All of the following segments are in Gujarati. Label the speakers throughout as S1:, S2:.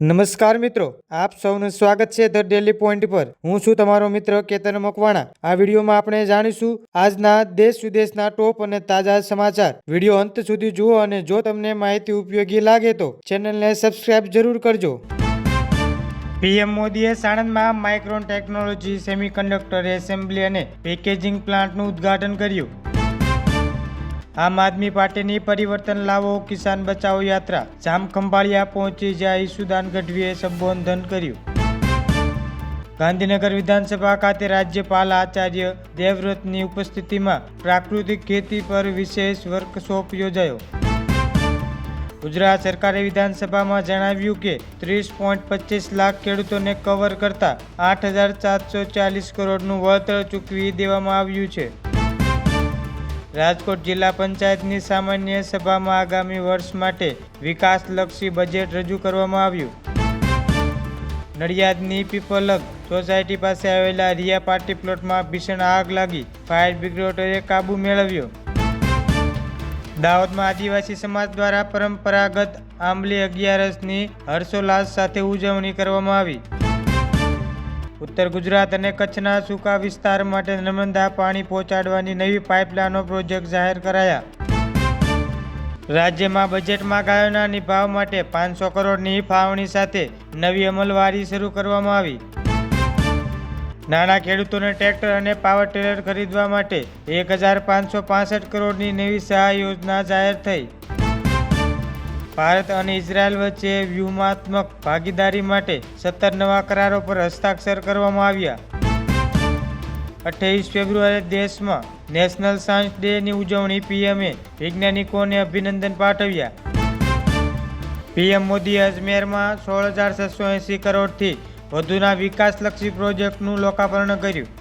S1: નમસ્કાર મિત્રો, આપ સૌનું સ્વાગત છે ધ ડેલી પોઈન્ટ પર। હું છું તમારો મિત્ર કેતન મકવાણા। આ વિડીયોમાં આપણે જાણીશું આજના દેશ વિદેશના ટોપ અને તાજા સમાચાર। વિડીયો અંત સુધી જુઓ અને જો તમને માહિતી ઉપયોગી લાગે તો ચેનલને સબસ્ક્રાઇબ જરૂર કરજો। પીએમ મોદીએ સાણંદમાં માઇક્રોન ટેકનોલોજી સેમિકન્ડક્ટર એસેમ્બલી અને પેકેજિંગ પ્લાન્ટનું ઉદ્ઘાટન કર્યું। આમ આદમી પાર્ટીની પરિવર્તન લાવો કિસાન બચાવો યાત્રા જામખંભાળિયા પહોંચી જ્યાં ઈસુદાન ગઢવીએ સંબોધન કર્યું। ગાંધીનગર વિધાનસભા ખાતે રાજ્યપાલ આચાર્ય દેવવ્રતની ઉપસ્થિતિમાં પ્રાકૃતિક ખેતી પર વિશેષ વર્કશોપ યોજાયો। ગુજરાત સરકારે વિધાનસભામાં જણાવ્યું કે 30.25 લાખ ખેડૂતોને કવર કરતા 8,440 કરોડનું વળતર ચૂકવી દેવામાં આવ્યું છે। રાજકોટ જિલ્લા પંચાયતની સામાન્ય સભામાં આગામી વર્ષ માટે વિકાસલક્ષી બજેટ રજૂ કરવામાં આવ્યું। નડિયાદની પીપલગ સોસાયટી પાસે આવેલા રિયા પાર્ટી પ્લોટમાં ભીષણ આગ લાગી ફાયર બ્રિગેડે કાબુ મેળવ્યો। દાહોદમાં આદિવાસી સમાજ દ્વારા પરંપરાગત આંબલી અગિયારસની હર્ષોલ્લાસ સાથે ઉજવણી કરવામાં આવી। ઉત્તર ગુજરાત અને કચ્છના સૂકા વિસ્તાર માટે નર્મદા પાણી પહોંચાડવાની નવી પાઇપલાઇનનો પ્રોજેક્ટ જાહેર કરાયા। રાજ્યમાં બજેટમાં ગાયોના નિભાવ માટે 500 કરોડની ફાળવણી સાથે નવી અમલવારી શરૂ કરવામાં આવી। નાના ખેડૂતોને ટ્રેક્ટર અને પાવર ટેલર ખરીદવા માટે 1,565 કરોડની નવી સહાય યોજના જાહેર થઈ। ભારત અને ઇઝરાયલ વચ્ચે વ્યૂહાત્મક ભાગીદારી માટે 17 નવા કરારો પર હસ્તાક્ષર કરવામાં આવ્યા। 28 ફેબ્રુઆરીએ દેશમાં નેશનલ સાયન્સ ડેની ઉજવણી પીએમએ વૈજ્ઞાનિકોને અભિનંદન પાઠવ્યા। પીએમ મોદીએ અજમેરમાં 16,680 કરોડથી વધુના વિકાસલક્ષી પ્રોજેક્ટનું લોકાર્પણ કર્યું।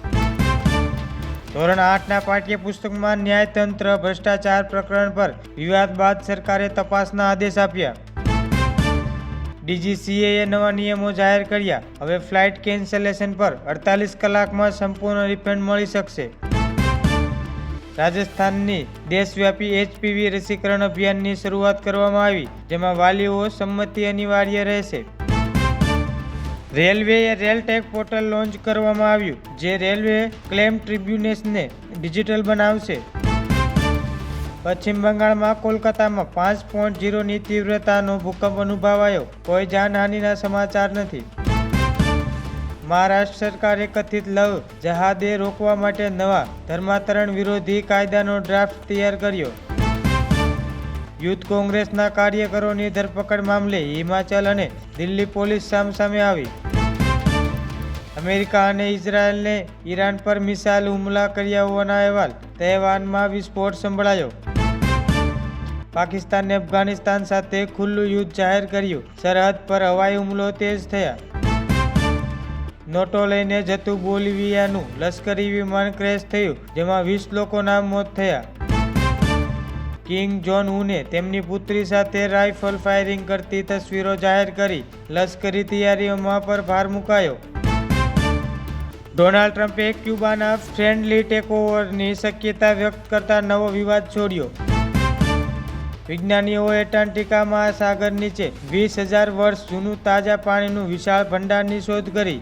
S1: ધોરણ 8ના પાઠ્યપુસ્તકમાં ન્યાયતંત્ર ભ્રષ્ટાચાર પ્રકરણ પર વિવાદ બાદ સરકારે તપાસના આદેશ આપ્યા। ડીજીસીએએ નવા નિયમો જાહેર કર્યા। હવે ફ્લાઇટ કેન્સલેશન પર 48 કલાકમાં સંપૂર્ણ રિફંડ મળી શકશે। રાજસ્થાનની દેશવ્યાપી એચપીવી રસીકરણ અભિયાનની શરૂઆત કરવામાં આવી, જેમાં વાલીઓ સંમતિ અનિવાર્ય રહેશે। રેલવેએ રેલટેક પોર્ટલ લોન્ચ કરવામાં આવ્યું, જે રેલવે ક્લેમ ટ્રિબ્યુનલ્સને ડિજિટલ બનાવશે। પશ્ચિમ બંગાળમાં કોલકાતામાં 5.0ની તીવ્રતાનો ભૂકંપ અનુભવાયો। કોઈ જાનહાનિના સમાચાર નથી। મહારાષ્ટ્ર સરકારે કથિત લવ જહાદે રોકવા માટે નવા ધર્માંતરણ વિરોધી કાયદાનો ડ્રાફ્ટ તૈયાર કર્યો। યુથ કોંગ્રેસના કાર્યકરોની ધરપકડ મામલે હિમાચલ અને દિલ્હી પોલીસ સામસામે આવી। અમેરિકા અને ઇઝરાયલને ઈરાન પર મિસાઇલ હુમલા કર્યા હોવાના અહેવાલ। તહેવારમાં વિસ્ફોટ સંભળાયો। પાકિસ્તાને અફઘાનિસ્તાન સાથે ખુલ્લું યુદ્ધ જાહેર કર્યું। સરહદ પર હવાઈ હુમલો તેજ થયા। નોટો લઈને જતું બોલિવિયાનું લશ્કરી વિમાન ક્રેશ થયું, જેમાં 20 લોકોના મોત થયા। કિંગ જોન ઉને તેમની પુત્રી સાથે રાઇફલ ફાયરિંગ કરતી તસવીરો જાહેર કરી। લશ્કરી તૈયારીઓમાં પર ભાર મુકાયો। ડોનાલ્ડ ટ્રમ્પે ક્યુબાના ફ્રેન્ડલી ટેકઓવરની શક્યતા વ્યક્ત કરતા નવો વિવાદ છોડ્યો। વિજ્ઞાનીઓએ એન્ટાર્કટિકા મહાસાગર નીચે 20,000 વર્ષ જૂનું તાજા પાણીનું વિશાળ ભંડારની શોધ કરી।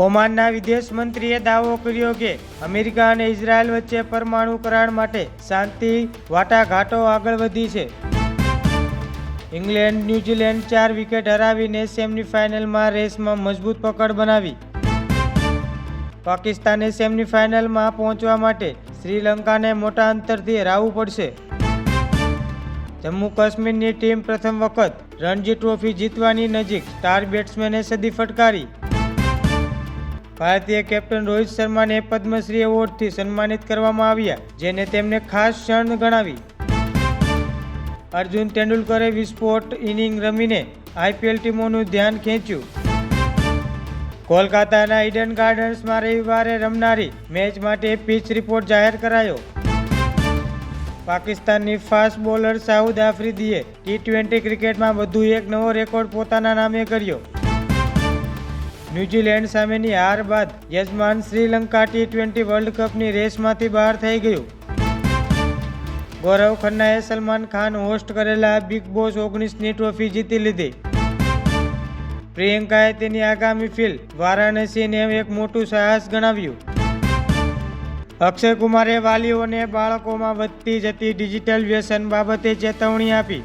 S1: ઓમાનના વિદેશ મંત્રીએ દાવો કર્યો કે અમેરિકા અને ઇઝરાયલ વચ્ચે પરમાણુ કરાર માટે શાંતિ વાટાઘાટો આગળ વધી છે। ઇંગ્લેન્ડ ન્યૂઝીલેન્ડ 4 વિકેટ હરાવીને સેમીફાઇનલમાં રેસમાં મજબૂત પકડ બનાવી। પાકિસ્તાને સેમીફાઇનલમાં પહોંચવા માટે શ્રીલંકાને મોટા અંતરથી હરાવવું પડશે। જમ્મુ કાશ્મીરની ટીમ પ્રથમ વખત રણજી ટ્રોફી જીતવાની નજીક, સ્ટાર બેટ્સમેને સદી ફટકારી। ભારતીય કેપ્ટન રોહિત શર્માને પદ્મશ્રી એવોર્ડથી સન્માનિત કરવામાં આવ્યા, જેને તેમને ખાસ ક્ષણ ગણાવી। અર્જુન તેંડુલકરે વિસ્ફોટ ઇનિંગ રમીને આઈપીએલ ટીમોનું ધ્યાન ખેંચ્યું। કોલકાતાના ઈડન ગાર્ડન્સમાં રવિવારે રમનારી મેચ માટે પિચ રિપોર્ટ જાહેર કરાયો। પાકિસ્તાનની ફાસ્ટ બોલર શાહિદ આફ્રિદીએ T20 ક્રિકેટમાં વધુ એક નવો રેકોર્ડ પોતાના નામે કર્યો। ન્યૂઝીલેન્ડ સામેની હાર બાદ યજમાન શ્રીલંકા T20 વર્લ્ડ કપની રેસમાંથી બહાર થઈ ગયું। ગૌરવ ખન્નાએ સલમાન ખાન હોસ્ટ કરેલા બિગ બોસ 19ની ટ્રોફી જીતી લીધી। પ્રિયંકાએ તેની આગામી ફિલ્મ વારાણસીને એક મોટું સાહસ ગણાવ્યું. અક્ષય કુમારે વાલીઓને બાળકોમાં વધતી જતી ડિજિટલ વ્યસન બાબતે ચેતવણી આપી.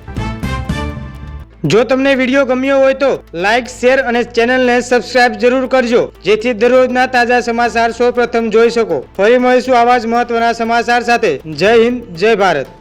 S1: જો તમને વિડીયો ગમ્યો હોય તો લાઇક, શેર અને ચેનલને સબસ્ક્રાઇબ જરૂર કરજો, જેથી દરરોજના તાજા સમાચાર સૌપ્રથમ જોઈ શકો. ફરી મળીશું આવા જ મહત્વના સમાચાર સાથે. જય હિન્દ, જય ભારત.